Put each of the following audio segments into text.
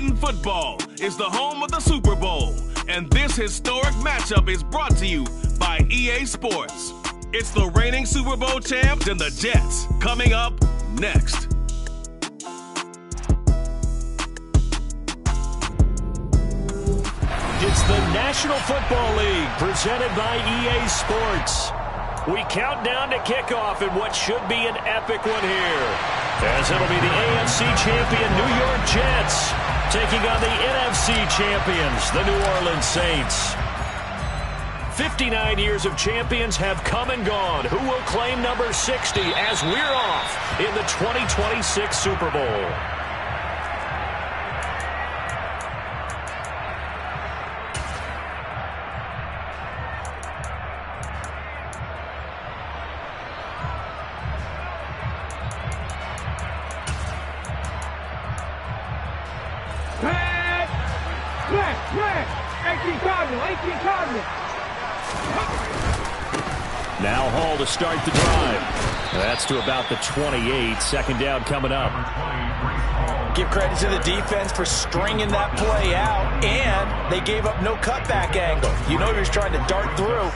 Madden football is the home of the Super Bowl, and this historic matchup is brought to you by EA Sports. It's the reigning Super Bowl champs and the Jets coming up next. It's the National Football League presented by EA Sports. We count down to kickoff in what should be an epic one here, as it'll be the AFC champion New York Jets taking on the NFC champions, the New Orleans Saints. 59 years of champions have come and gone. Who will claim number 60 as we're off in the 2026 Super Bowl? Now Hall to start the drive. That's to about the 28. Second down coming up. Give credit to the defense for stringing that play out, and they gave up no cutback angle. You know he was trying to dart through.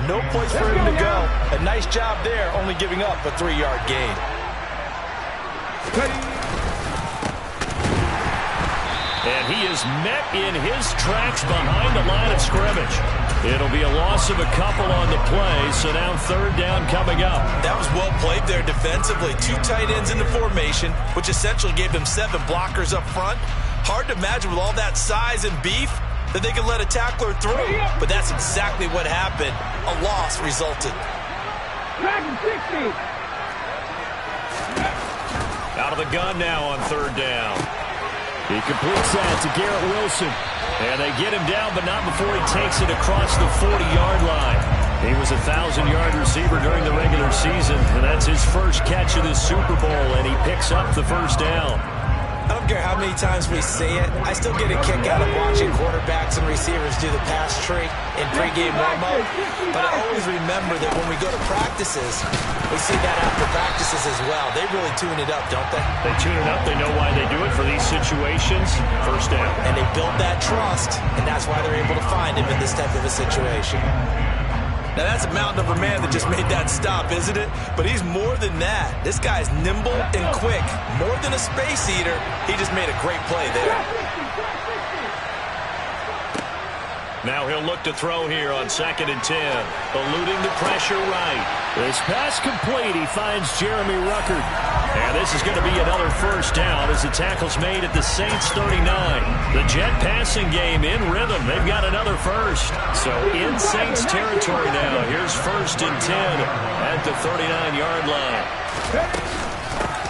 No place for him to go. A nice job there, only giving up a 3-yard gain. And he is met in his tracks behind the line of scrimmage. It'll be a loss of a couple on the play, so now third down coming up. That was well played there defensively. 2 tight ends in the formation, which essentially gave them 7 blockers up front. Hard to imagine with all that size and beef that they could let a tackler through. But that's exactly what happened. A loss resulted. Out of the gun now on third down. He completes that to Garrett Wilson. And they get him down, but not before he takes it across the 40-yard line. He was a 1,000-yard receiver during the regular season, and that's his first catch of this Super Bowl, and he picks up the first down. I don't care how many times we see it. I still get a kick out of watching quarterbacks and receivers do the pass tree in pregame warm-up. But I always remember that when we go to practices, we see that after practices as well. They really tune it up, don't they? They tune it up. They know why they do it for these situations. First down. And they build that trust, and that's why they're able to find him in this type of a situation. Now, that's a mountain of a man that just made that stop, isn't it? But he's more than that. This guy's nimble and quick. More than a space eater, he just made a great play there. Now he'll look to throw here on 2nd and 10. Eluding the pressure right. This pass complete. He finds Jeremy Ruckert. And this is going to be another first down as the tackle's made at the Saints 39. The Jet passing game in rhythm. They've got another first. So in Saints territory now. Here's 1st and 10 at the 39-yard line.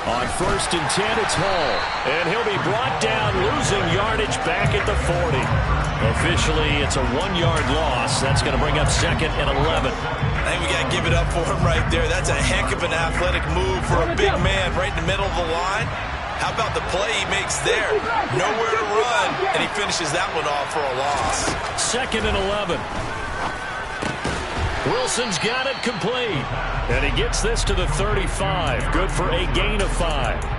On 1st and 10, it's Hall. And he'll be brought down, losing yardage back at the 40. Officially, it's a 1-yard loss. That's going to bring up 2nd and 11. I think we got to give it up for him right there. That's a heck of an athletic move for a big man right in the middle of the line. How about the play he makes there? Nowhere to run, and he finishes that one off for a loss. 2nd and 11. Wilson's got it complete. And he gets this to the 35. Good for a gain of 5.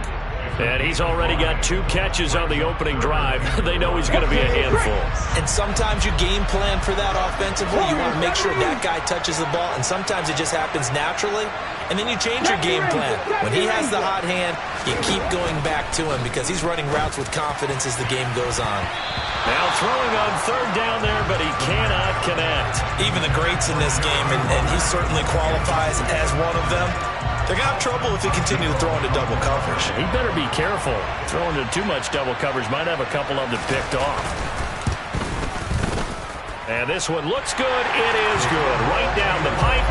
And he's already got 2 catches on the opening drive. They know he's going to be a handful. And sometimes you game plan for that offensively. You want to make sure that guy touches the ball. And sometimes it just happens naturally. And then you change your game plan. When he has the hot hand, you keep going back to him because he's running routes with confidence as the game goes on. Now throwing on third down there, but he cannot connect. Even the greats in this game, and he certainly qualifies as one of them. They're going to have trouble if they continue to throw into double coverage. He better be careful. Throwing into too much double coverage might have a couple of them picked off. And this one looks good. It is good. Right down the pipe.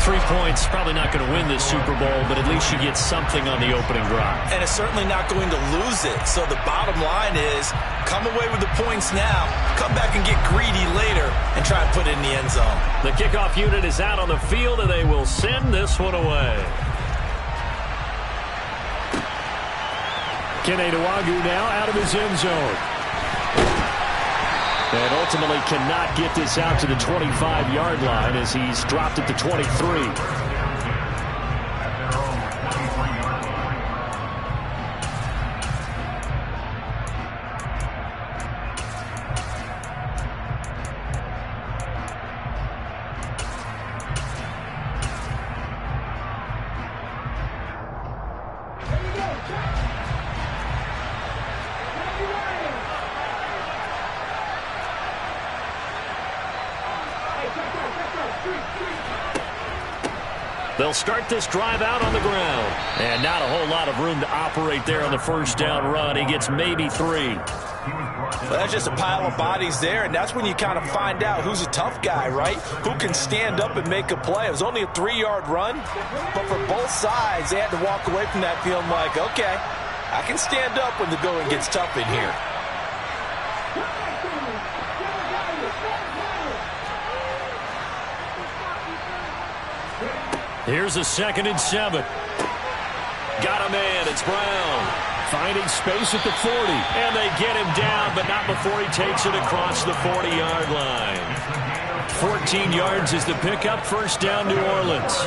3 points, probably not going to win this Super Bowl, but at least you get something on the opening drive. And it's certainly not going to lose it. So the bottom line is, come away with the points now, come back and get greedy later, and try and put it in the end zone. The kickoff unit is out on the field, and they will send this one away. Kene Nwagu now out of his end zone. And ultimately cannot get this out to the 25-yard line as he's dropped at the 23. They'll start this drive out on the ground. And not a whole lot of room to operate there on the first down run. He gets maybe 3. Well, that's just a pile of bodies there, and that's when you kind of find out who's a tough guy, right? Who can stand up and make a play. It was only a 3-yard run, but for both sides, they had to walk away from that feeling like, okay, I can stand up when the going gets tough in here. Here's a 2nd and 7. Got a man. It's Brown. Finding space at the 40. And they get him down, but not before he takes it across the 40-yard line. 14 yards is the pickup. First down, New Orleans.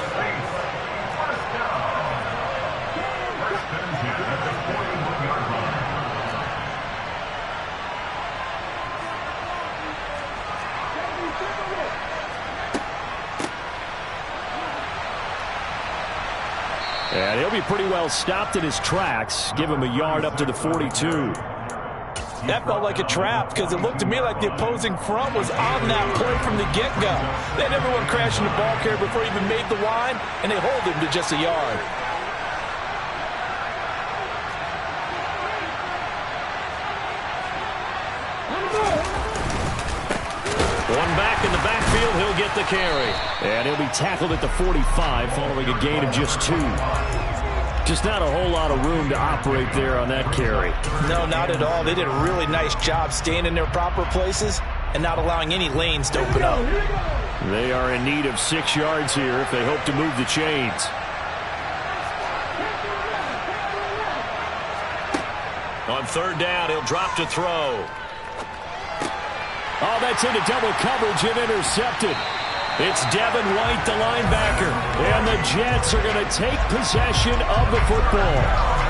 And he'll be pretty well stopped in his tracks. Give him a yard up to the 42. That felt like a trap because it looked to me like the opposing front was on that play from the get-go. They had everyone crashing the ball carrier before he even made the line, and they hold him to just a yard. One back in the backfield, he'll get the carry. And he'll be tackled at the 45 following a gain of just 2. Just not a whole lot of room to operate there on that carry. No, not at all. They did a really nice job staying in their proper places and not allowing any lanes to open up. They are in need of 6 yards here if they hope to move the chains. On 3rd down, he'll drop to throw. Oh, that's into double coverage and intercepted. It's Devin White, the linebacker. And the Jets are going to take possession of the football.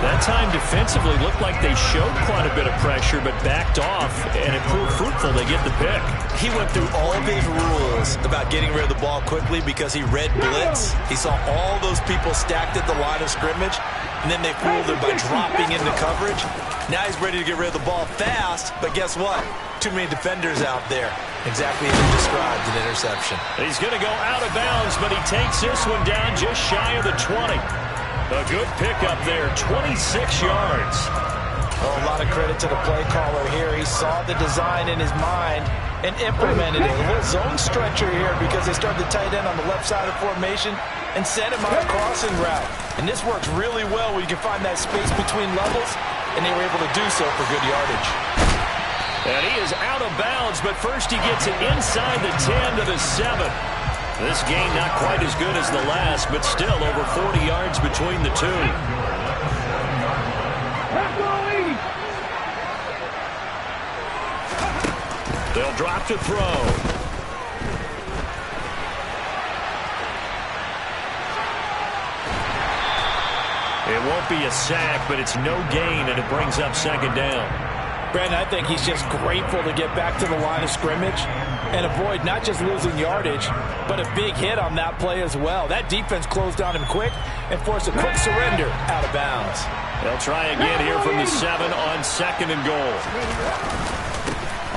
That time defensively looked like they showed quite a bit of pressure but backed off, and it proved fruitful. They get the pick. He went through all of his rules about getting rid of the ball quickly because he read blitz. He saw all those people stacked at the line of scrimmage, and then they fooled him by dropping into coverage. Now he's ready to get rid of the ball fast, but guess what? Too many defenders out there. Exactly as you described, an interception. He's going to go out of bounds, but he takes this one down just shy of the 20. A good pickup there, 26 yards. Oh, a lot of credit to the play caller here. He saw the design in his mind and implemented it. A little zone stretcher here because they started the tight end on the left side of the formation and sent him on a crossing route. And this works really well when you can find that space between levels, and they were able to do so for good yardage. And he is out of bounds, but first he gets it inside the 10 to the 7. This gain not quite as good as the last, but still over 40 yards between the two. They'll drop to throw. It won't be a sack, but it's no gain, and it brings up 2nd down. Brandon, I think he's just grateful to get back to the line of scrimmage and avoid not just losing yardage, but a big hit on that play as well. That defense closed on him quick and forced a quick surrender out of bounds. They'll try again here from the 7 on 2nd and goal.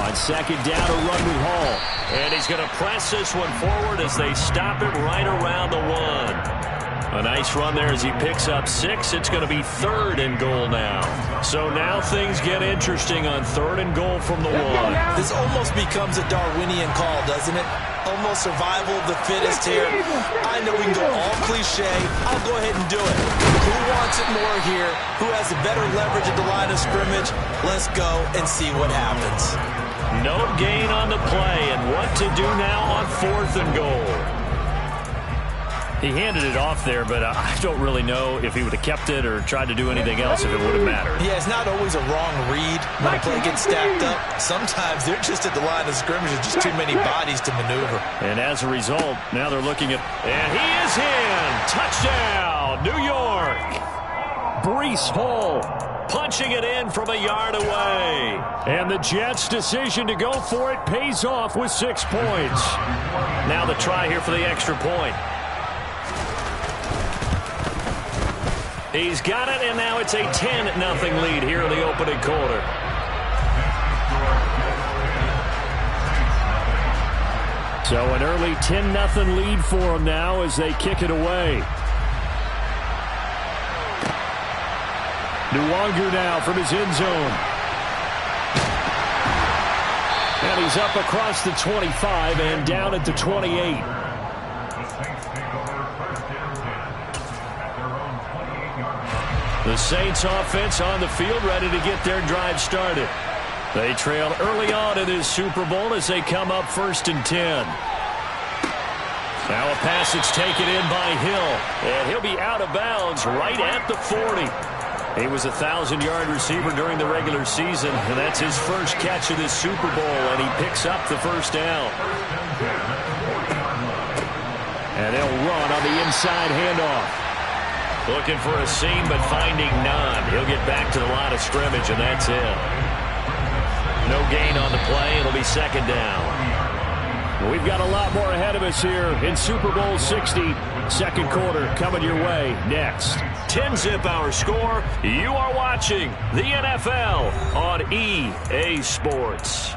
On 2nd down, a run with Hall. And he's going to press this one forward as they stop it right around the 1. A nice run there as he picks up 6. It's going to be 3rd and goal now. So now things get interesting on 3rd and goal from the 1. This almost becomes a Darwinian call, doesn't it? Almost survival of the fittest here. I know we can go all cliche. I'll go ahead and do it. Who wants it more here? Who has a better leverage at the line of scrimmage? Let's go and see what happens. No gain on the play, and what to do now on 4th and goal. He handed it off there, but I don't really know if he would have kept it or tried to do anything else if it would have mattered. Yeah, it's not always a wrong read when a play gets stacked up. Sometimes they're just at the line of scrimmage with just too many bodies to maneuver. And as a result, now they're looking at... And he is in! Touchdown, New York! Breece Hall punching it in from a yard away. And the Jets' decision to go for it pays off with 6 points. Now the try here for the extra point. He's got it, and now it's a 10-0 lead here in the opening quarter. So an early 10-0 lead for them now as they kick it away. Nwangu now from his end zone. And he's up across the 25 and down at the 28. The Saints offense on the field ready to get their drive started. They trail early on in this Super Bowl as they come up 1st and 10. Now a pass that's taken in by Hill. And he'll be out of bounds right at the 40. He was a 1,000-yard receiver during the regular season, and that's his first catch of this Super Bowl, and he picks up the first down. And they'll run on the inside handoff. Looking for a seam, but finding none. He'll get back to the line of scrimmage, and that's it. No gain on the play. It'll be 2nd down. We've got a lot more ahead of us here in Super Bowl 60. 2nd quarter coming your way next. 10-zip our score. You are watching the NFL on EA Sports.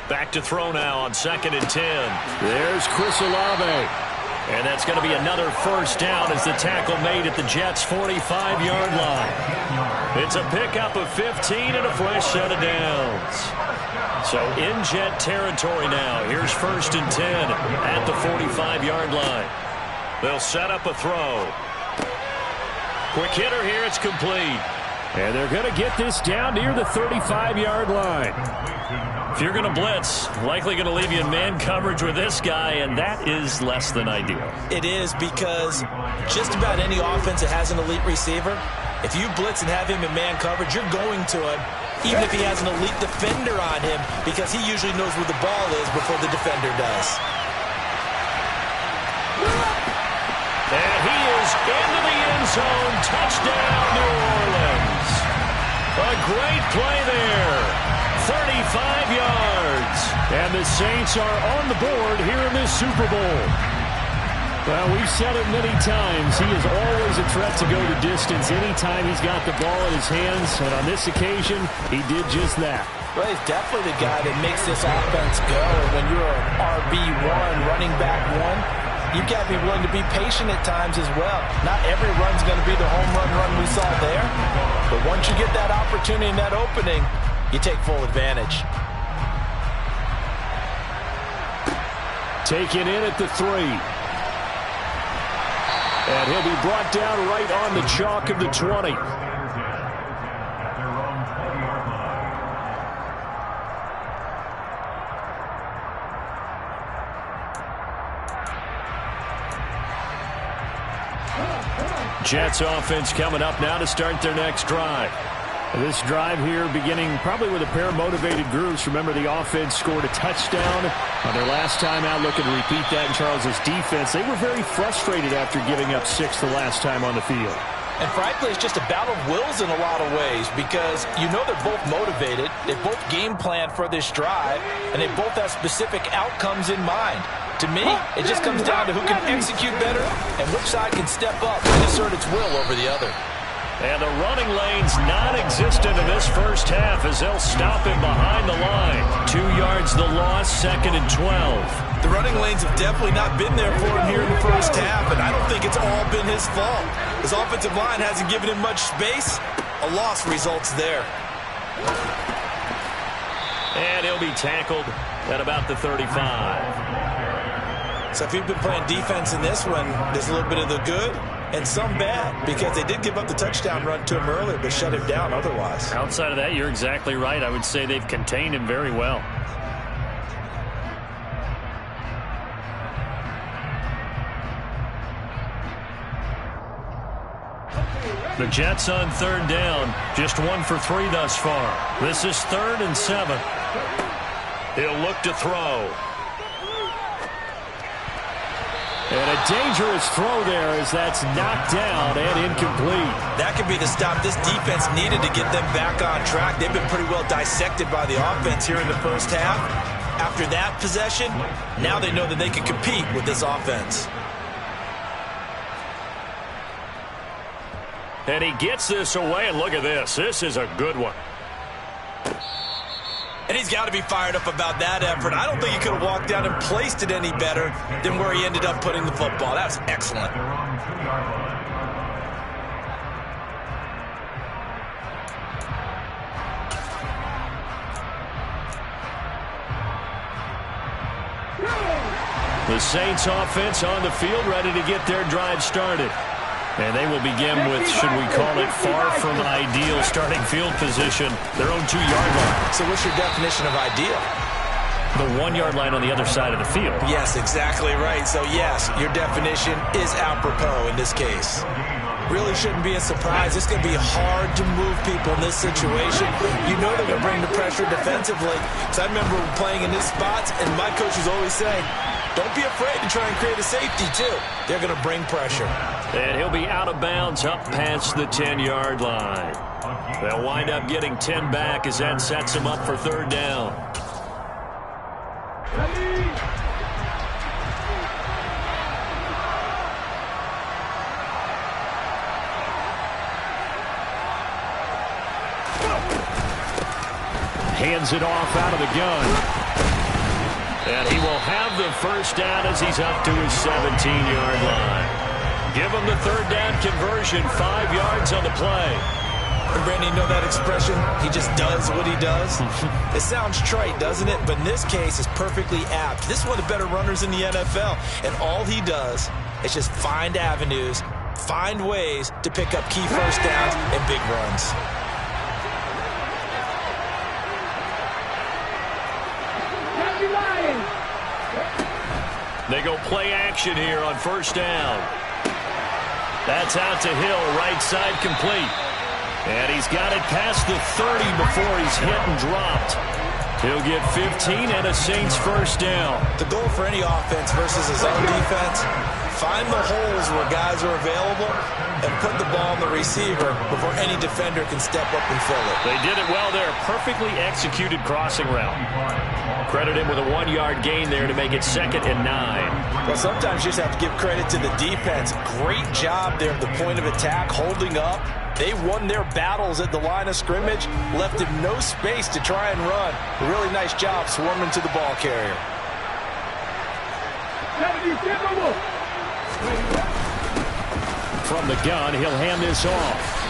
Back to throw now on 2nd and 10. There's Chris Olave. And that's going to be another first down as the tackle made at the Jets' 45-yard line. It's a pickup of 15 and a fresh set of downs. So in Jet territory now. Here's 1st and 10 at the 45-yard line. They'll set up a throw. Quick hitter here. It's complete. And they're going to get this down near the 35-yard line. If you're going to blitz, likely going to leave you in man coverage with this guy, and that is less than ideal. It is, because just about any offense that has an elite receiver, if you blitz and have him in man coverage, you're going to him, even if he has an elite defender on him, because he usually knows where the ball is before the defender does. And he is into the end zone. Touchdown, New Orleans. A great play there. 35 yards. And the Saints are on the board here in this Super Bowl. Well, we've said it many times. He is always a threat to go the distance anytime he's got the ball in his hands. And on this occasion, he did just that. Well, he's definitely the guy that makes this offense go. When you're an RB1, running back one, you've got to be willing to be patient at times as well. Not every run's going to be the home run we saw there. But once you get that opportunity and that opening, you take full advantage. Taken in at the 3. And he'll be brought down right on the chalk of the 20. Jets offense coming up now to start their next drive. This drive here beginning probably with a pair of motivated groups. Remember, the offense scored a touchdown on their last time out. Looking to repeat that in Charles's defense. They were very frustrated after giving up 6 the last time on the field. And frankly, it's just a battle of wills in a lot of ways, because you know they're both motivated. They both game plan for this drive, and they both have specific outcomes in mind. To me, it just comes down to who can execute better and which side can step up and assert its will over the other. And the running lane's non-existent in this first half as they'll stop him behind the line. 2 yards the loss, 2nd and 12. The running lanes have definitely not been there for him here in the first half, and I don't think it's all been his fault. His offensive line hasn't given him much space. A loss results there. And he'll be tackled at about the 35. So if you've been playing defense in this one, there's a little bit of the good and some bad, because they did give up the touchdown run to him earlier, but shut him down otherwise. Outside of that, you're exactly right. I would say they've contained him very well. The Jets on 3rd down, just 1 for 3 thus far. This is 3rd and 7. He'll look to throw. And a dangerous throw there as that's knocked down and incomplete. That could be the stop this defense needed to get them back on track. They've been pretty well dissected by the offense here in the first half. After that possession, now they know that they can compete with this offense. And he gets this away, and look at this. This is a good one. And he's got to be fired up about that effort. I don't think he could have walked down and placed it any better than where he ended up putting the football. That was excellent. The Saints offense on the field, ready to get their drive started. And they will begin with, should we call it, far from ideal starting field position, their own 2-yard line. So what's your definition of ideal? The 1-yard line on the other side of the field. Yes, exactly right. So yes, your definition is apropos in this case. Really shouldn't be a surprise. It's going to be hard to move people in this situation. You know they're going to bring the pressure defensively. So I remember playing in these spots, and my coaches always say, don't be afraid to try and create a safety, too. They're going to bring pressure. And he'll be out of bounds up past the 10-yard line. They'll wind up getting 10 back as that sets them up for third down. Hands it off out of the gun. And he will have the first down as he's up to his 17-yard line. Give him the third down conversion, 5 yards on the play. And Brandon, you know that expression? He just does what he does. It sounds trite, doesn't it? But in this case, it's perfectly apt. This is one of the better runners in the NFL. And all he does is just find avenues, find ways to pick up key first downs and big runs. They go play action here on first down. That's out to Hill, right side complete. And he's got it past the 30 before he's hit and dropped. He'll get 15 and a Saints first down. The goal for any offense versus his own defense, find the holes where guys are available and put the ball on the receiver before any defender can step up and fill it. They did it well there. Perfectly executed crossing route. Credit him with a 1-yard gain there to make it 2nd and 9. Well, sometimes you just have to give credit to the defense. Great job there at the point of attack, holding up. They won their battles at the line of scrimmage, left him no space to try and run. A really nice job swarming to the ball carrier. From the gun, he'll hand this off.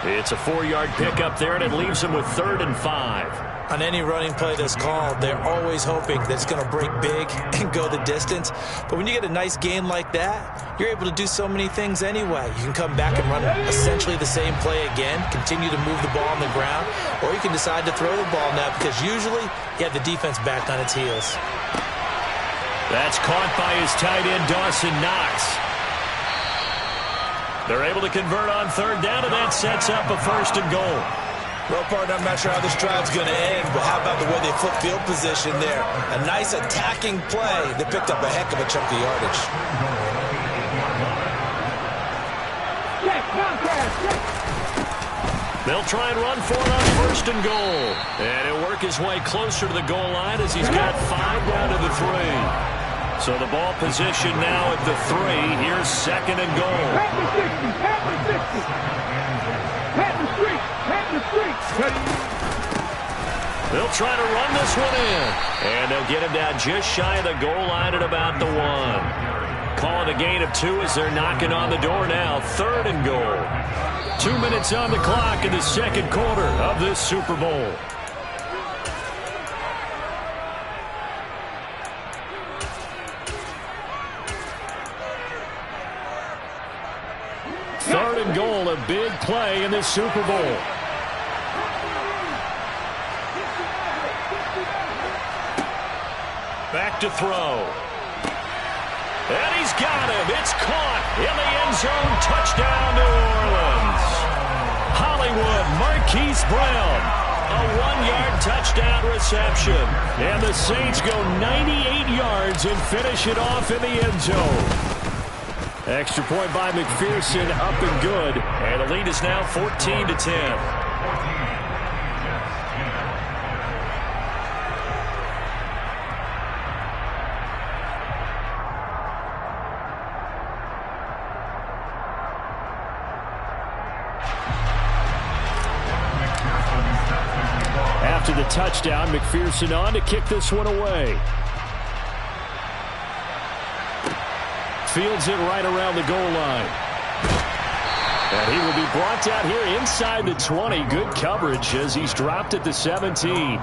It's a 4-yard pickup there, and it leaves him with 3rd and 5. On any running play that's called, they're always hoping that it's going to break big and go the distance. But when you get a nice gain like that, you're able to do so many things anyway. You can come back and run essentially the same play again, continue to move the ball on the ground, or you can decide to throw the ball now because usually you have the defense back on its heels. That's caught by his tight end, Dawson Knox. They're able to convert on third down, and that sets up a 1st and goal. Well, partner, I'm not sure how this drive's going to end, but how about the way they flip field position there? A nice attacking play that picked up a heck of a chunk of yardage. They'll try and run for it on 1st and goal. And he'll work his way closer to the goal line as he's got 5 down to the 3. So the ball position now at the 3. Here's 2nd and goal. They'll try to run this one in. And they'll get him down just shy of the goal line at about the 1. Calling a gain of 2 as they're knocking on the door now. 3rd and goal. 2 minutes on the clock in the 2nd quarter of this Super Bowl. Third and goal, a big play in this Super Bowl. Back to throw. And he's got him. It's caught in the end zone. Touchdown, New Orleans. Hollywood Marquise Brown A 1-yard touchdown reception. And the Saints go 98 yards and finish it off in the end zone. Extra point by McPherson, up and good. And the lead is now 14-10. After the touchdown, McPherson on to kick this one away. Fields it right around the goal line. And he will be brought down here inside the 20. Good coverage as he's dropped at the 17.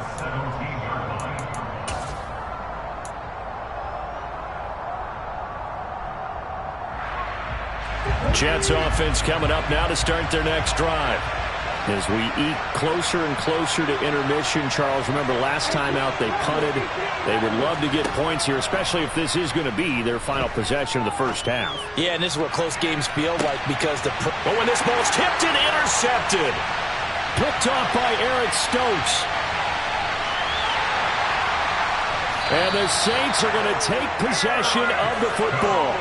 Jets offense coming up now to start their next drive. As we eke closer and closer to intermission, Charles, remember last time out they punted. They would love to get points here, especially if this is going to be their final possession of the first half. Yeah, and this is what close games feel like because but when this ball's tipped and intercepted. Picked off by Eric Stokes. And the Saints are going to take possession of the football.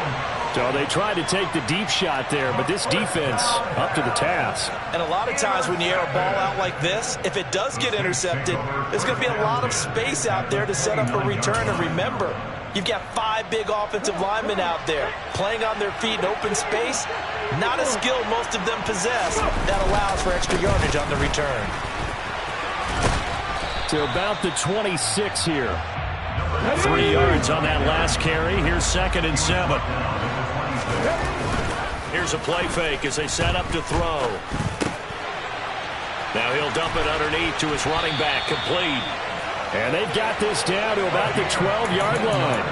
So they tried to take the deep shot there, but this defense up to the task. And a lot of times when you air a ball out like this, if it does get intercepted, there's going to be a lot of space out there to set up a return. And remember, you've got 5 big offensive linemen out there playing on their feet in open space. Not a skill most of them possess that allows for extra yardage on the return. To about the 26 here. 3 yards on that last carry. Here's 2nd and 7. Here's a play fake as they set up to throw. Now he'll dump it underneath to his running back, complete. And they've got this down to about the 12-yard line.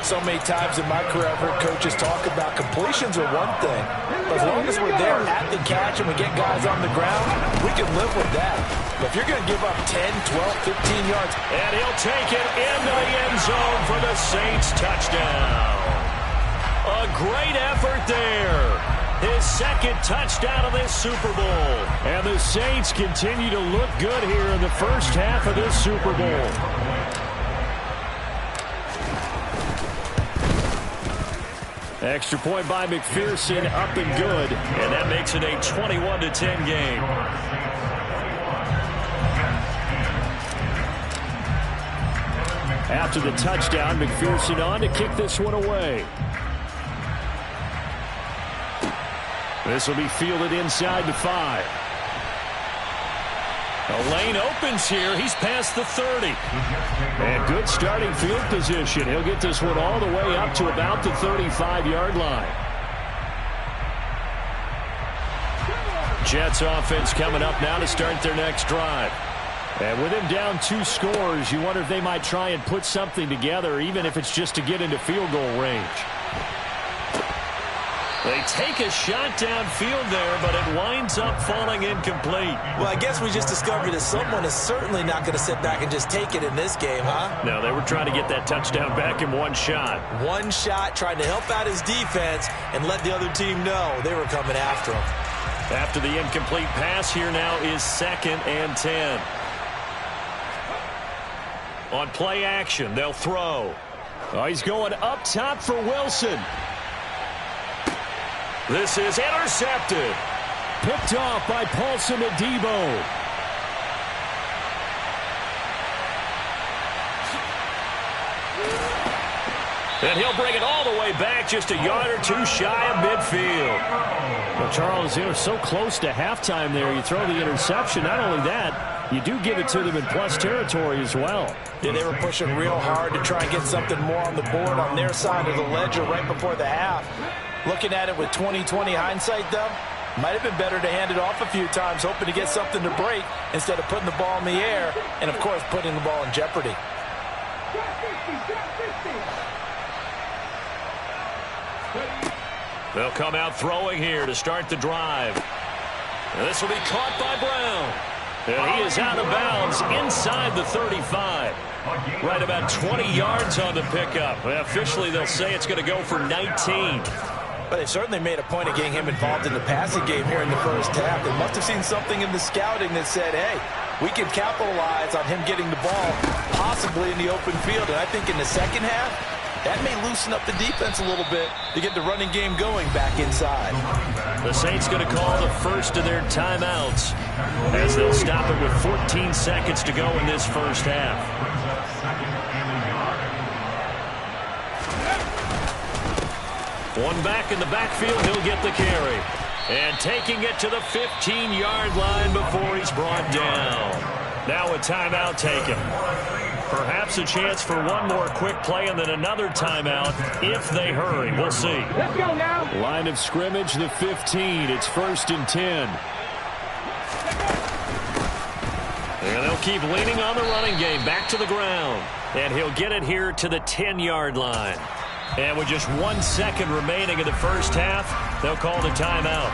So many times in my career I've heard coaches talk about completions are one thing. But as long as we're there at the catch and we get guys on the ground, we can live with that. But if you're going to give up 10, 12, 15 yards. And he'll take it into the end zone for the Saints touchdown. A great effort there. His 2nd touchdown of this Super Bowl. And the Saints continue to look good here in the first half of this Super Bowl. Extra point by McPherson, up and good. And that makes it a 21-10 game. After the touchdown, McPherson on to kick this one away. This will be fielded inside the 5. A lane opens here. He's past the 30. And good starting field position. He'll get this one all the way up to about the 35-yard line. Jets offense coming up now to start their next drive. And with him down 2 scores, you wonder if they might try and put something together, even if it's just to get into field goal range. They take a shot downfield there, but it winds up falling incomplete. Well, I guess we just discovered that someone is certainly not going to sit back and just take it in this game, huh? No, they were trying to get that touchdown back in one shot. One shot, trying to help out his defense and let the other team know they were coming after him. After the incomplete pass, here now is 2nd and 10. On play action, they'll throw. Oh, he's going up top for Wilson. This is intercepted. Picked off by Paulson Adebo. And he'll bring it all the way back, just a yard or 2 shy of midfield. Well, Charles, they were so close to halftime there. You throw the interception. Not only that, you do give it to them in plus territory as well. Yeah, they were pushing real hard to try and get something more on the board on their side of the ledger right before the half. Looking at it with 20/20 hindsight, though, might have been better to hand it off a few times, hoping to get something to break instead of putting the ball in the air and, of course, putting the ball in jeopardy. They'll come out throwing here to start the drive. And this will be caught by Brown. And he is out of bounds inside the 35. Right about 20 yards on the pickup. Well, officially, they'll say it's going to go for 19. But they certainly made a point of getting him involved in the passing game here in the first half. They must have seen something in the scouting that said, hey, we can capitalize on him getting the ball possibly in the open field. And I think in the second half, that may loosen up the defense a little bit to get the running game going back inside. The Saints going to call the first of their timeouts as they'll stop it with 14 seconds to go in this first half. One back in the backfield, he'll get the carry. And taking it to the 15-yard line before he's brought down. Now a timeout taken. Perhaps a chance for one more quick play and then another timeout if they hurry. We'll see. Let's go now. Line of scrimmage, the 15. It's 1st and 10. And they'll keep leaning on the running game. Back to the ground. And he'll get it here to the 10-yard line. And with just 1 second remaining in the first half, they'll call the timeout.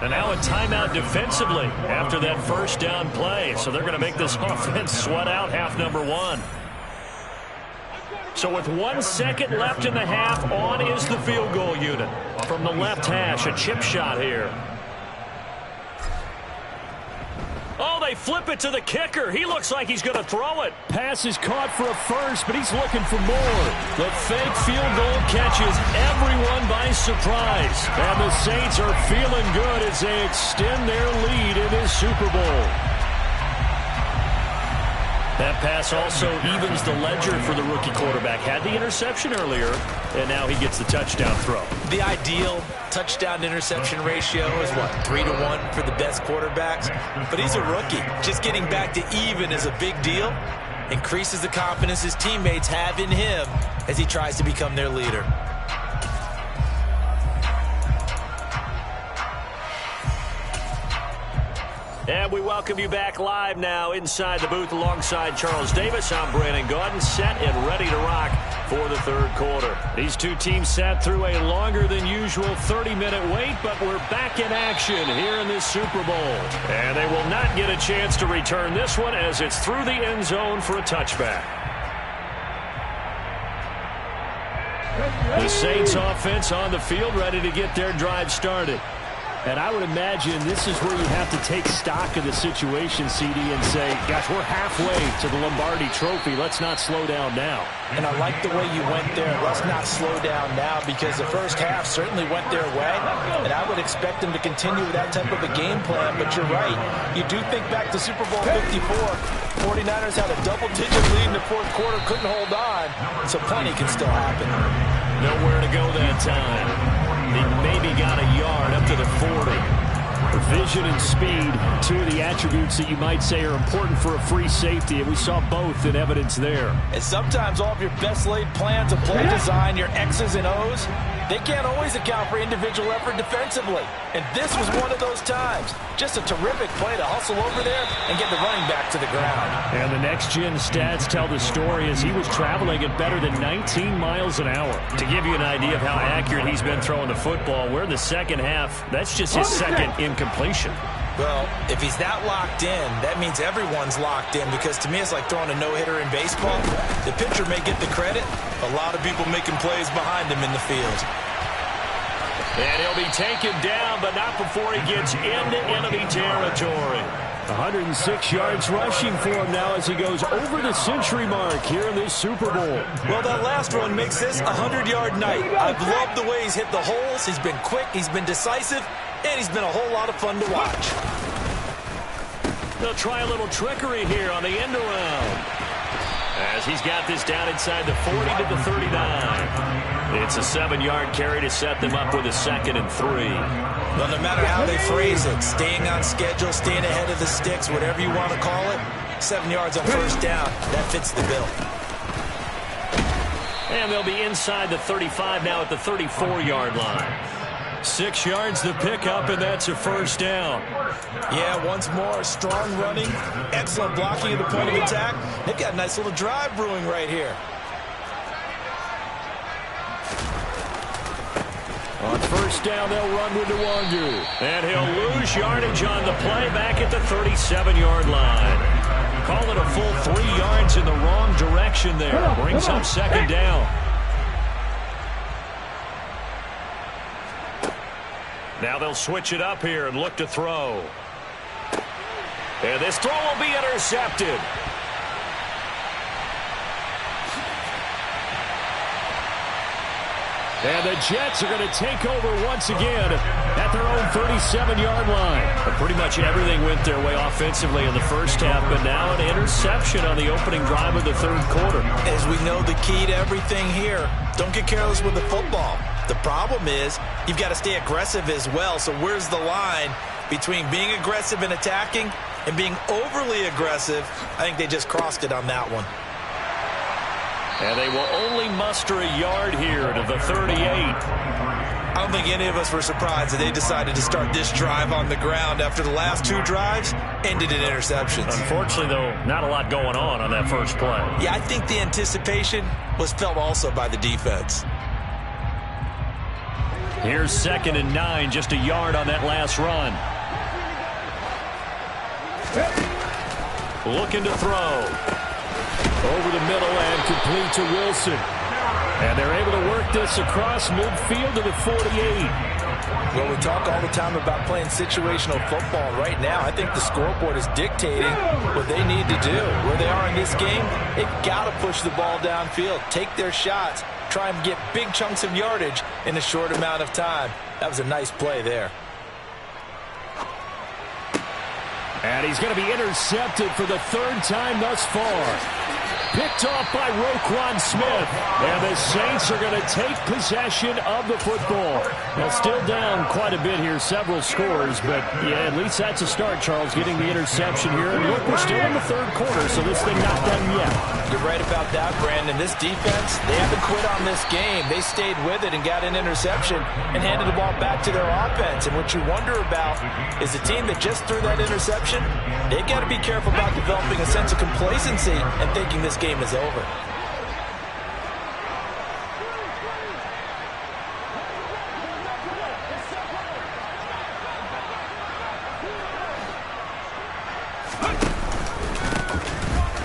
And now a timeout defensively after that first down play. So they're going to make this offense sweat out half number one. So with 1 second left in the half, on is the field goal unit. From the left hash, a chip shot here. Oh, they flip it to the kicker. He looks like he's going to throw it. Pass is caught for a first, but he's looking for more. The fake field goal catches everyone by surprise. And the Saints are feeling good as they extend their lead in this Super Bowl. That pass also evens the ledger for the rookie quarterback. Had the interception earlier, and now he gets the touchdown throw. The ideal touchdown-interception ratio is, what, 3-to-1 for the best quarterbacks? But he's a rookie. Just getting back to even is a big deal. Increases the confidence his teammates have in him as he tries to become their leader. And we welcome you back live now inside the booth alongside Charles Davis. I'm Brandon Gaudin, set and ready to rock for the third quarter. These two teams sat through a longer than usual 30-minute wait, but we're back in action here in this Super Bowl. And they will not get a chance to return this one as it's through the end zone for a touchback. The Saints offense on the field ready to get their drive started. And I would imagine this is where you have to take stock of the situation, CD, and say, gosh, we're halfway to the Lombardi Trophy. Let's not slow down now. And I like the way you went there. Let's not slow down now, because the first half certainly went their way. And I would expect them to continue with that type of a game plan. But you're right. You do think back to Super Bowl 54. 49ers had a double-digit lead in the fourth quarter, couldn't hold on. So plenty can still happen. Nowhere to go that time. He maybe got a yard up to the 40. Vision and speed, two of the attributes that you might say are important for a free safety, and we saw both in evidence there. And sometimes all of your best laid plans of play design, your X's and O's, they can't always account for individual effort defensively. And this was one of those times. Just a terrific play to hustle over there and get the running back to the ground. And the next-gen stats tell the story as he was traveling at better than 19 miles an hour. To give you an idea of how accurate he's been throwing the football, we're in the second half. That's just his second incompletion. Well, if he's that locked in, that means everyone's locked in, because to me it's like throwing a no-hitter in baseball. The pitcher may get the credit. A lot of people making plays behind him in the field. And he'll be taken down, but not before he gets into enemy territory. 106 yards rushing for him now as he goes over the century mark here in this Super Bowl. Well, that last run makes this a 100-yard night. I've loved the way he's hit the holes. He's been quick, he's been decisive, and he's been a whole lot of fun to watch. They'll try a little trickery here on the end around, as he's got this down inside the 40 to the 39. It's a 7-yard carry to set them up with a 2nd and 3. Well, no matter how they phrase it, staying on schedule, staying ahead of the sticks, whatever you want to call it, 7 yards on first down, that fits the bill. And they'll be inside the 35 now at the 34-yard line. 6 yards to pick up, and that's a first down. Yeah, once more, strong running, excellent blocking at the point of attack. They've got a nice little drive brewing right here. On first down, they'll run with Nwangu. And he'll lose yardage on the play back at the 37-yard line. Call it a full 3 yards in the wrong direction there. Brings up second down. Now they'll switch it up here and look to throw. And this throw will be intercepted. And the Jets are going to take over once again at their own 37-yard line. But pretty much everything went their way offensively in the first half, but now an interception on the opening drive of the third quarter. As we know, the key to everything here, don't get careless with the football. The problem is you've got to stay aggressive as well. So where's the line between being aggressive and attacking and being overly aggressive? I think they just crossed it on that one. And they will only muster a yard here to the 38. I don't think any of us were surprised that they decided to start this drive on the ground after the last two drives ended in interceptions. Unfortunately, though, not a lot going on that first play. Yeah, I think the anticipation was felt also by the defense. Here's 2nd and 9, just a yard on that last run. Looking to throw. Over the middle and complete to Wilson. And they're able to work this across midfield to the 48. Well, we talk all the time about playing situational football. Right now, I think the scoreboard is dictating what they need to do. Where they are in this game, they've got to push the ball downfield, take their shots, try and get big chunks of yardage in a short amount of time. That was a nice play there. And he's going to be intercepted for the third time thus far. Picked off by Roquan Smith. And the Saints are going to take possession of the football. Well, still down quite a bit here, several scores. But, yeah, at least that's a start, Charles, getting the interception here. And look, we're still in the third quarter, so this thing not done yet. You're right about that, Brandon. This defense, they haven't quit on this game. They stayed with it and got an interception and handed the ball back to their offense. And what you wonder about is the team that just threw that interception, they've got to be careful about developing a sense of complacency and thinking this game is over.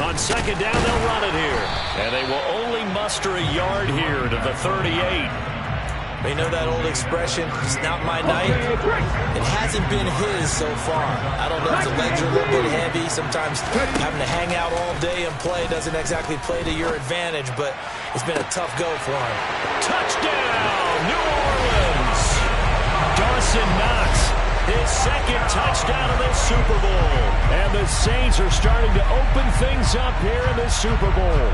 On 2nd down, they'll run it here. And they will only muster a yard here to the 38. You know that old expression, it's not my night? It hasn't been his so far. I don't know if the legs are a little bit heavy. Sometimes having to hang out all day and play doesn't exactly play to your advantage, but it's been a tough go for him. Touchdown, New Orleans! Dawson Knox, his 2nd touchdown of this Super Bowl. And the Saints are starting to open things up here in the Super Bowl.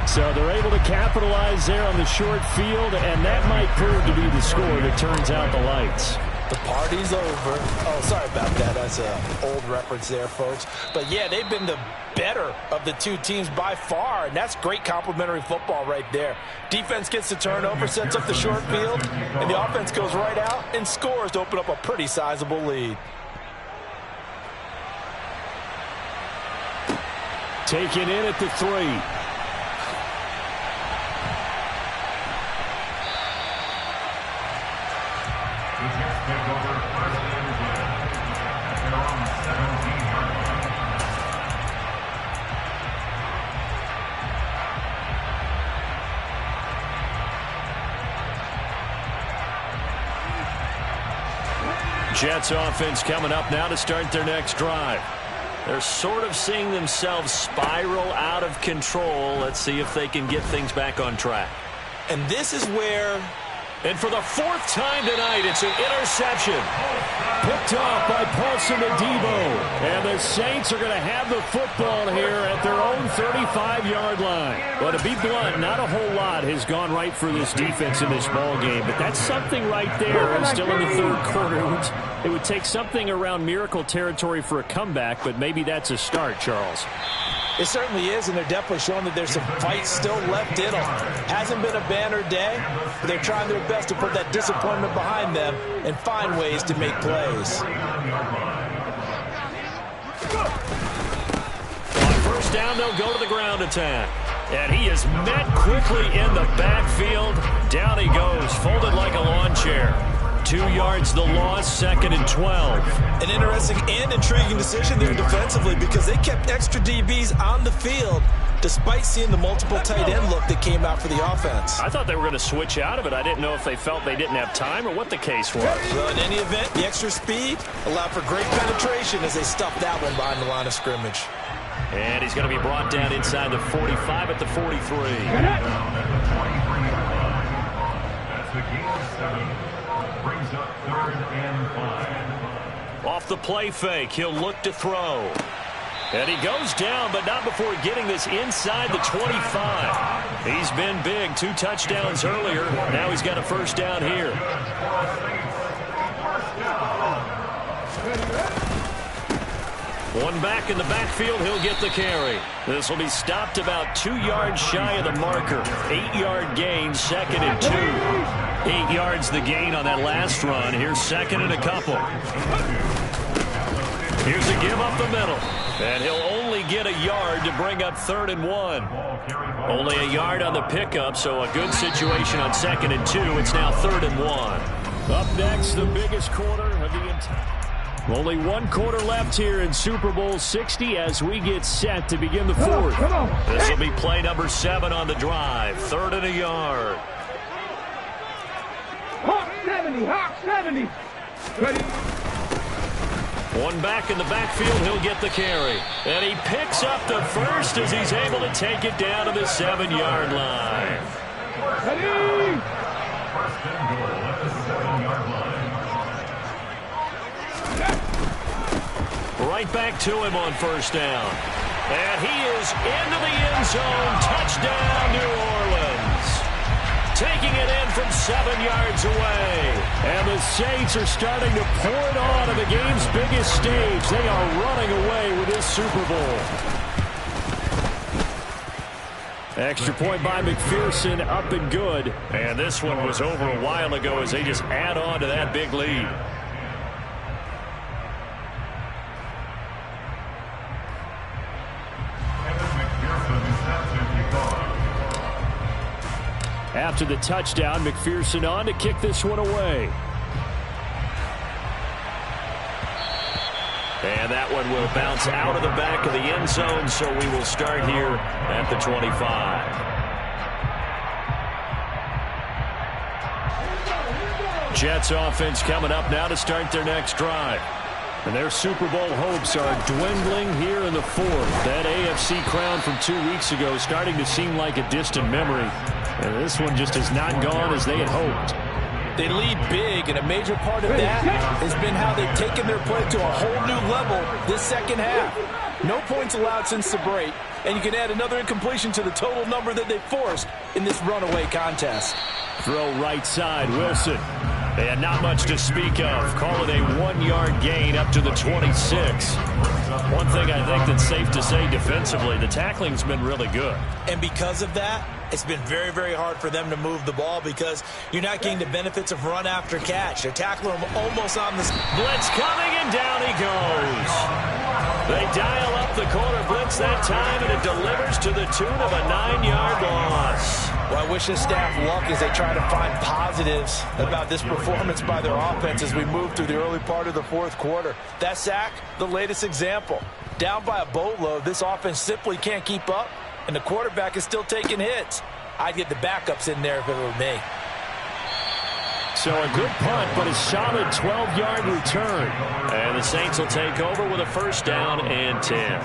So they're able to capitalize there on the short field, and that might prove to be the score that turns out the lights. The party's over. Oh, sorry about that. That's an old reference there, folks. But, yeah, they've been the better of the two teams by far, and that's great complimentary football right there. Defense gets the turnover, sets up the short field, and the offense goes right out and scores to open up a pretty sizable lead. Taken in at the 3. Jets offense coming up now to start their next drive. They're sort of seeing themselves spiral out of control. Let's see if they can get things back on track. And this is where... And for the 4th time tonight, it's an interception. Picked off by Paulson Adebo. And the Saints are going to have the football here at their own 35-yard line. Well, to be blunt, not a whole lot has gone right for this defense in this ball game. But that's something right there. And still in the third quarter. It would take something around miracle territory for a comeback, but maybe that's a start, Charles. It certainly is, and they're definitely showing that there's some fight still left in them. Hasn't been a banner day, but they're trying their best to put that disappointment behind them and find ways to make plays. On 1st down, they'll go to the ground attack. And he is met quickly in the backfield. Down he goes, folded like a lawn chair. 2 yards the loss, 2nd and 12. An interesting and intriguing decision there defensively because they kept extra DBs on the field despite seeing the multiple tight end look that came out for the offense. I thought they were going to switch out of it. I didn't know if they felt they didn't have time or what the case was. Well, in any event, the extra speed allowed for great penetration as they stuffed that one behind the line of scrimmage. And he's going to be brought down inside the 45 at the 43. Brings up 3rd and 5. Off the play fake, he'll look to throw. And he goes down, but not before getting this inside the 25. He's been big. 2 touchdowns earlier. Now he's got a first down here. One back in the backfield, he'll get the carry. This will be stopped about 2 yards shy of the marker. 8-yard gain, 2nd and 2. 8 yards the gain on that last run. Here's 2nd and a couple. Here's a give up the middle. And he'll only get a yard to bring up 3rd and 1. Only a yard on the pickup, so a good situation on 2nd and 2. It's now 3rd and 1. Up next, the biggest quarter of the entire. Only 1 quarter left here in Super Bowl 60 as we get set to begin the 4th. This will be play number 7 on the drive. 3rd and a yard. Hawk 70, Hawk 70. Ready? One back in the backfield, he'll get the carry. And he picks up the first as he's able to take it down to the 7-yard line. Ready? First and goal at the 7-yard line. Right back to him on first down. And he is into the end zone. Touchdown, New Orleans. Taking it in from 7 yards away. And the Saints are starting to pour it on the game's biggest stage. They are running away with this Super Bowl. Extra point by McPherson, up and good. And this one was over a while ago as they just add on to that big lead. After the touchdown, McPherson on to kick this one away. And that one will bounce out of the back of the end zone, so we will start here at the 25. Jets offense coming up now to start their next drive. And their Super Bowl hopes are dwindling here in the 4th. That AFC crown from 2 weeks ago starting to seem like a distant memory. And this one just has not gone as they had hoped. They lead big, and a major part of that has been how they've taken their play to a whole new level this second half. No points allowed since the break, and you can add another incompletion to the total number that they forced in this runaway contest. Throw right side, Wilson. And not much to speak of. Call it a 1-yard gain up to the 26. One thing I think that's safe to say defensively, the tackling's been really good. And because of that, it's been very, very hard for them to move the ball because you're not getting the benefits of run after catch. They're tackling them almost on the blitz coming, and down he goes. They dial up the corner blitz that time, and it delivers to the tune of a 9-yard loss. Well, I wish this staff luck as they try to find positives about this performance by their offense as we move through the early part of the 4th quarter. That sack, the latest example. Down by a boatload, this offense simply can't keep up, and the quarterback is still taking hits. I'd get the backups in there if it were me. So a good punt, but a solid 12-yard return. And the Saints will take over with a first down and 10.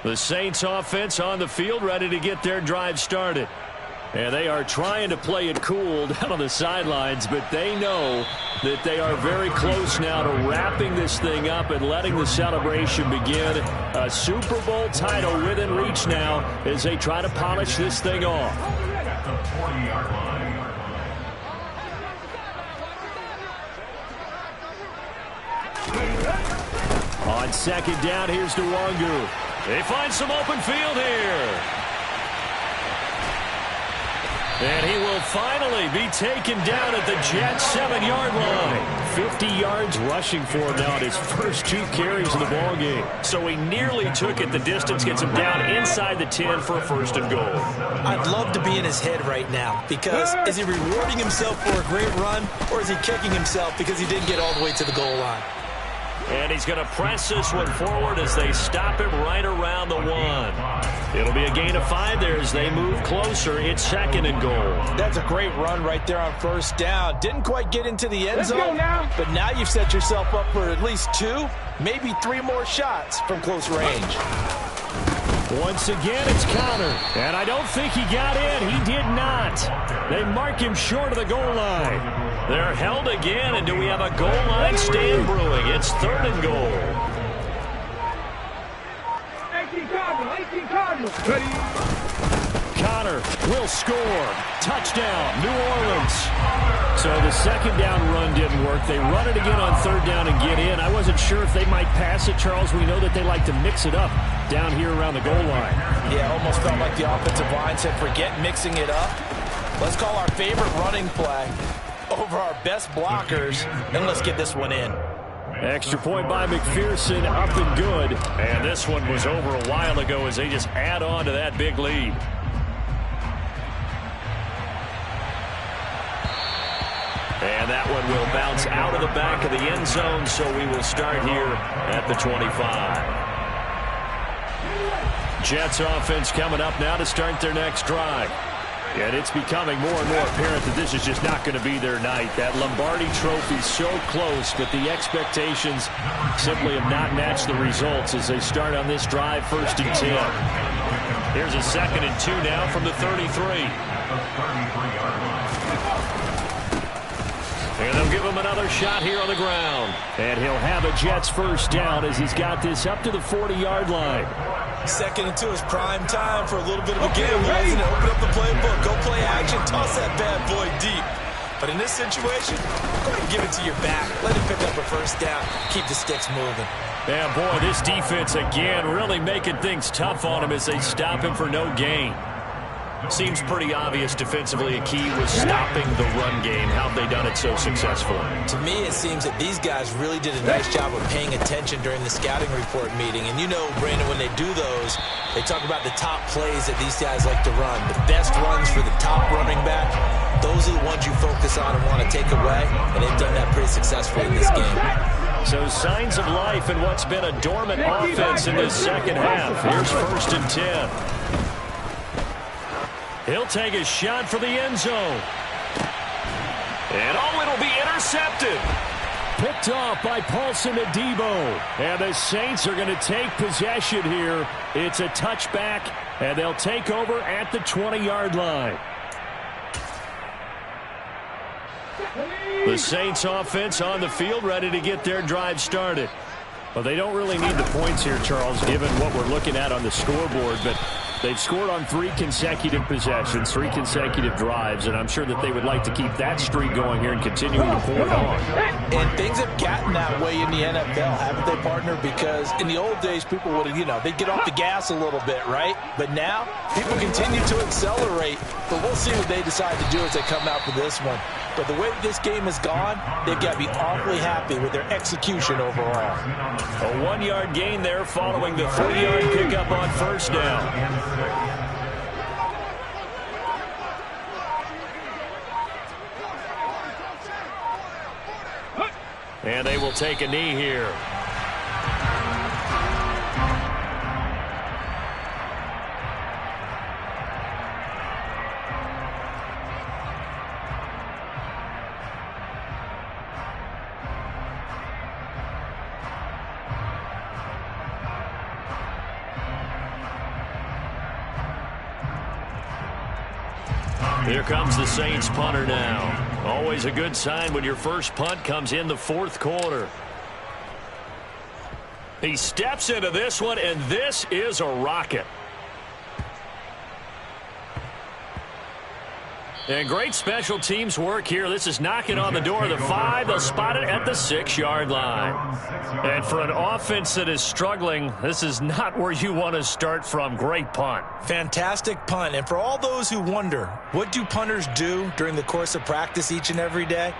The Saints offense on the field ready to get their drive started. And they are trying to play it cool down on the sidelines, but they know that they are very close now to wrapping this thing up and letting the celebration begin. A Super Bowl title within reach now as they try to polish this thing off. At the 40-yard line. On second down, here's Nwangu. They find some open field here. And he will finally be taken down at the Jets' 7-yard line. 50 yards rushing for him now at his first 2 carries of the ball game. So he nearly took it the distance, gets him down inside the 10 for a first and goal. I'd love to be in his head right now because is he rewarding himself for a great run or is he kicking himself because he didn't get all the way to the goal line? And he's going to press this one forward as they stop him right around the 1. It'll be a gain of 5 there as they move closer. It's 2nd and goal. That's a great run right there on first down. Didn't quite get into the end zone, but now you've set yourself up for at least 2, maybe 3 more shots from close range. Once again, it's Connor. And I don't think he got in. He did not. They mark him short of the goal line. They're held again, and do we have a goal line stand brewing? It's 3rd and goal. 18 Cardinals, 18 Cardinals. Ready? Connor will score. Touchdown, New Orleans. So the 2nd down run didn't work. They run it again on 3rd down and get in. I wasn't sure if they might pass it, Charles. We know that they like to mix it up down here around the goal line. Yeah, almost felt like the offensive line said, forget mixing it up. Let's call our favorite running play over our best blockers, and let's get this one in. Extra point by McPherson, up and good. And this one was over a while ago as they just add on to that big lead. And that one will bounce out of the back of the end zone, so we will start here at the 25. Jets offense coming up now to start their next drive. And it's becoming more and more apparent that this is just not going to be their night. That Lombardi trophy so close, but the expectations simply have not matched the results as they start on this drive, 1st and 10. Here's a 2nd and 2 now from the 33. And they'll give him another shot here on the ground. And he'll have a Jets first down as he's got this up to the 40-yard line. 2nd and 2 is prime time for a little bit of a gamble, isn't it? Open up the playbook, go play action, toss that bad boy deep. But in this situation, go ahead and give it to your back. Let him pick up a first down. Keep the sticks moving. Yeah, boy, this defense again really making things tough on him as they stop him for no gain. Seems pretty obvious defensively a key was stopping the run game. How have they done it so successfully? To me, it seems that these guys really did a nice job of paying attention during the scouting report meeting. And you know, Brandon, when they do those, they talk about the top plays that these guys like to run. The best runs for the top running back, those are the ones you focus on and want to take away. And they've done that pretty successfully in this game. So signs of life in what's been a dormant offense in this 2nd half. Here's 1st and 10. He'll take a shot for the end zone. And it'll be intercepted. Picked off by Paulson Adebo. And the Saints are going to take possession here. It's a touchback, and they'll take over at the 20-yard line. The Saints offense on the field ready to get their drive started. Well, they don't really need the points here, Charles, given what we're looking at on the scoreboard, but they've scored on 3 consecutive possessions, 3 consecutive drives, and I'm sure that they would like to keep that streak going here and continuing to pull it on. And things have gotten that way in the NFL, haven't they, partner? Because in the old days, people would have, they'd get off the gas a little bit, right? But now, people continue to accelerate, but we'll see what they decide to do as they come out for this one. But the way this game has gone, they've got to be awfully happy with their execution overall. A 1-yard gain there following the 3-yard pickup on first down. And they will take a knee here. Here comes the Saints punter now. Always a good sign when your first punt comes in the 4th quarter. He steps into this one, and this is a rocket. And great special teams work here. This is knocking on the door of the 5. They'll spot it at the 6-yard line. And for an offense that is struggling, this is not where you want to start from. Great punt. Fantastic punt. And for all those who wonder, what do punters do during the course of practice each and every day?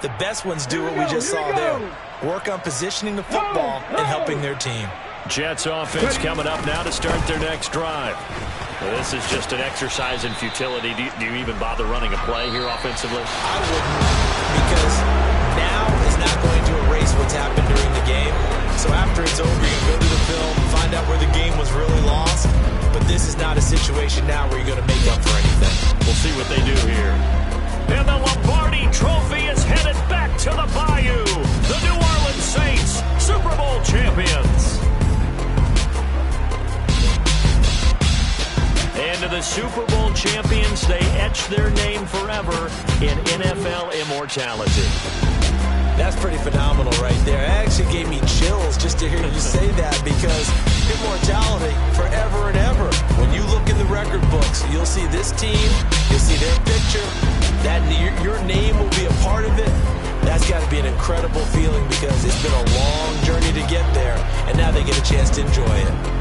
The best ones do what we just saw there. Work on positioning the football and helping their team. Jets offense coming up now to start their next drive. Well, this is just an exercise in futility. Do you even bother running a play here offensively? I wouldn't, because now is not going to erase what's happened during the game. situation now where you're going to make up for anything. We'll see what they do here. And the Lombardi Trophy is headed back to the Bayou. The New Orleans Saints, Super Bowl champions. And to the Super Bowl champions, they etch their name forever in NFL immortality. That's pretty phenomenal right there. It actually gave me chills just to hear you say that, because immortality forever and ever. When you look in the record books, you'll see this team, you'll see their picture, that your name will be a part of it. That's got to be an incredible feeling, because it's been a long journey to get there, and now they get a chance to enjoy it.